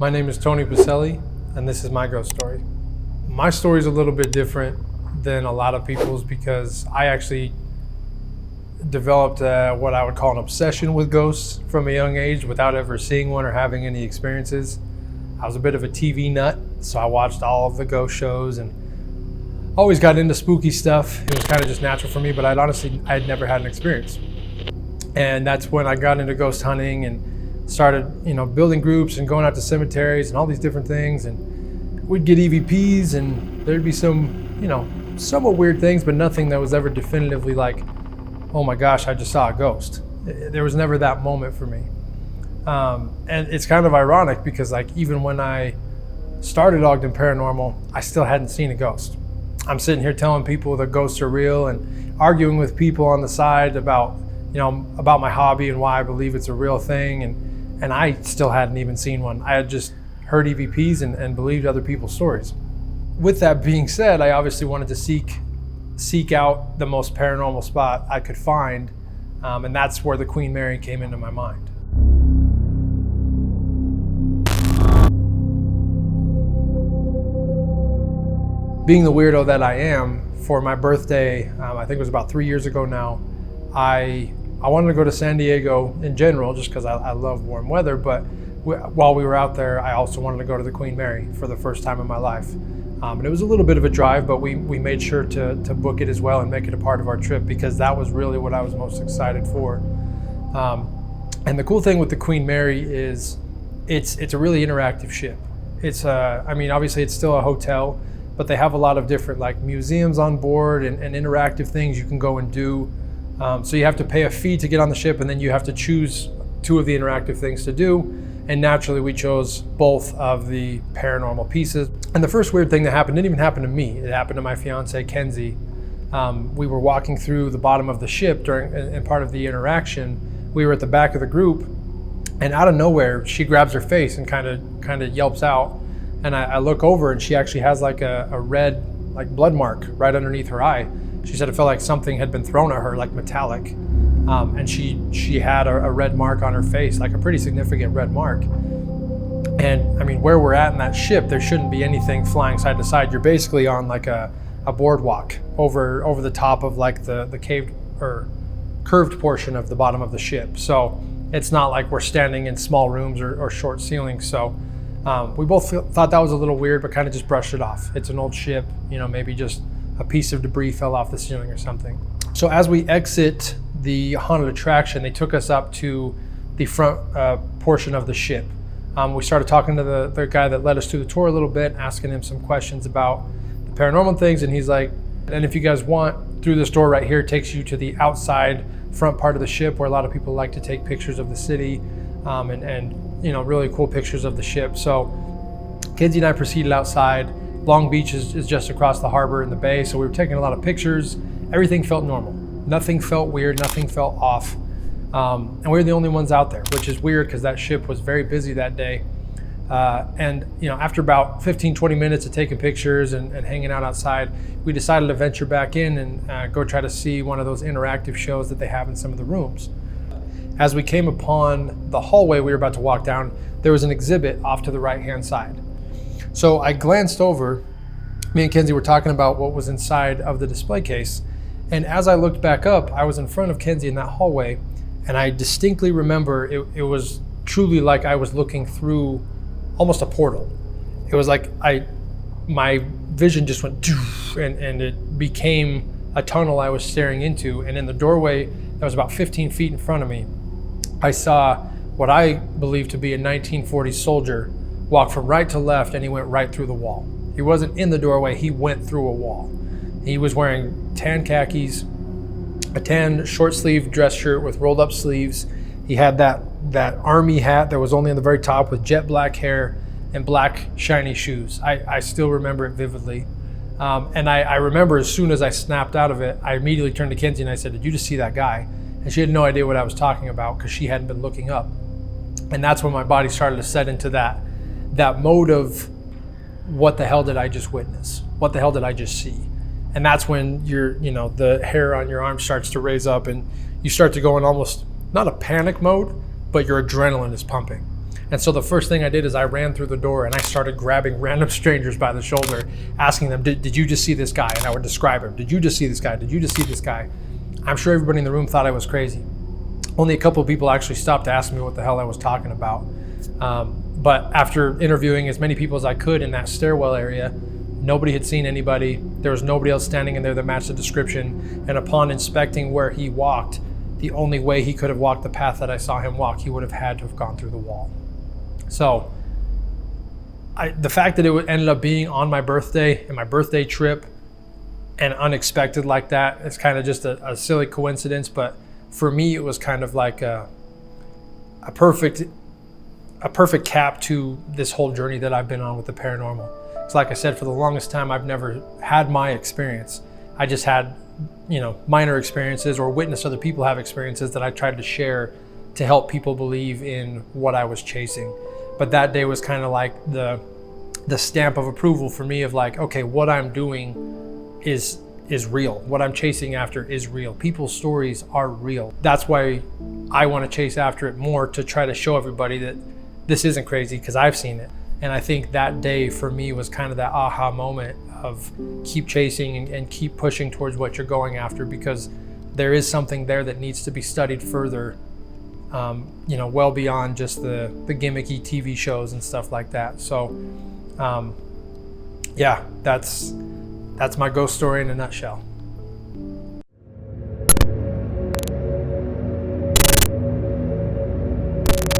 My name is Tony Pacelli, and this is my ghost story. My story is a little bit different than a lot of people's because I actually developed what I would call an obsession with ghosts from a young age without ever seeing one or having any experiences. I was a bit of a TV nut, so I watched all of the ghost shows and always got into spooky stuff. It was kind of just natural for me, but I'd never had an experience. And that's when I got into ghost hunting and started, building groups and going out to cemeteries and all these different things. And we'd get EVPs and there'd be some, somewhat weird things, but nothing that was ever definitively like, oh my gosh, I just saw a ghost. There was never that moment for me. And it's kind of ironic because even when I started Ogden Paranormal, I still hadn't seen a ghost. I'm sitting here telling people that ghosts are real and arguing with people on the side about my hobby and why I believe it's a real thing. And I still hadn't even seen one. I had just heard EVPs and believed other people's stories. With that being said, I obviously wanted to seek out the most paranormal spot I could find. And that's where the Queen Mary came into my mind. Being the weirdo that I am, for my birthday, I think it was about 3 years ago now, I wanted to go to San Diego in general, just because I love warm weather, but while we were out there, I also wanted to go to the Queen Mary for the first time in my life. And it was a little bit of a drive, but we made sure to book it as well and make it a part of our trip because that was really what I was most excited for. And the cool thing with the Queen Mary is it's a really interactive ship. It's obviously it's still a hotel, but they have a lot of different museums on board and interactive things you can go and do. So you have to pay a fee to get on the ship, and then you have to choose two of the interactive things to do. And naturally, we chose both of the paranormal pieces. And the first weird thing that happened didn't even happen to me. It happened to my fiance, Kenzie. We were walking through the bottom of the ship and part of the interaction. We were at the back of the group, and out of nowhere, she grabs her face and kind of yelps out. And I look over, and she actually has a red blood mark right underneath her eye. She said it felt like something had been thrown at her, metallic. And she had a red mark on her face, a pretty significant red mark. And where we're at in that ship, there shouldn't be anything flying side to side. You're basically on a boardwalk over the top of the caved or curved portion of the bottom of the ship. So it's not like we're standing in small rooms or short ceilings. So we both thought that was a little weird, but kind of just brushed it off. It's an old ship, maybe just a piece of debris fell off the ceiling or something. So as we exit the haunted attraction, they took us up to the front portion of the ship. We started talking to the guy that led us through the tour a little bit, asking him some questions about the paranormal things, and he's like, and if you guys want, through this door right here, it takes you to the outside front part of the ship where a lot of people like to take pictures of the city and really cool pictures of the ship. So Kenzie and I proceeded outside. Long Beach is just across the harbor in the bay, so we were taking a lot of pictures. Everything felt normal. Nothing felt weird, nothing felt off. And we were the only ones out there, which is weird because that ship was very busy that day. And after about 15, 20 minutes of taking pictures and hanging out outside, we decided to venture back in and go try to see one of those interactive shows that they have in some of the rooms. As we came upon the hallway we were about to walk down, there was an exhibit off to the right-hand side. So I glanced over. Me and Kenzie were talking about what was inside of the display case. And as I looked back up, I was in front of Kenzie in that hallway, and I distinctly remember it was truly like I was looking through almost a portal. It was like my vision just went and it became a tunnel I was staring into. And in the doorway that was about 15 feet in front of me, I saw what I believe to be a 1940s soldier walk from right to left, and he went right through the wall. He wasn't in the doorway, he went through a wall. He was wearing tan khakis, a tan short sleeve dress shirt with rolled up sleeves. He had that army hat that was only on the very top with jet black hair and black shiny shoes. I still remember it vividly. And I remember as soon as I snapped out of it, I immediately turned to Kenzie and I said, "Did you just see that guy?" And she had no idea what I was talking about because she hadn't been looking up. And that's when my body started to set into that mode of, what the hell did I just witness? What the hell did I just see? And that's when the hair on your arm starts to raise up and you start to go in almost, not a panic mode, but your adrenaline is pumping. And so the first thing I did is I ran through the door and I started grabbing random strangers by the shoulder, asking them, did you just see this guy? And I would describe him. Did you just see this guy? Did you just see this guy? I'm sure everybody in the room thought I was crazy. Only a couple of people actually stopped to ask me what the hell I was talking about. But after interviewing as many people as I could in that stairwell area, nobody had seen anybody. There was nobody else standing in there that matched the description. And upon inspecting where he walked, the only way he could have walked the path that I saw him walk, he would have had to have gone through the wall. So the fact that it ended up being on my birthday and my birthday trip and unexpected like that, it's kind of just a silly coincidence. But for me, it was kind of like a perfect cap to this whole journey that I've been on with the paranormal. It's like I said, for the longest time, I've never had my experience. I just had, minor experiences or witnessed other people have experiences that I tried to share to help people believe in what I was chasing. But that day was kind of like the stamp of approval for me of like, okay, what I'm doing is real. What I'm chasing after is real. People's stories are real. That's why I want to chase after it more, to try to show everybody that this isn't crazy, because I've seen it. And I think that day for me was kind of that aha moment of keep chasing and keep pushing towards what you're going after, because there is something there that needs to be studied further, well beyond just the gimmicky TV shows and stuff like that. So, that's my ghost story in a nutshell.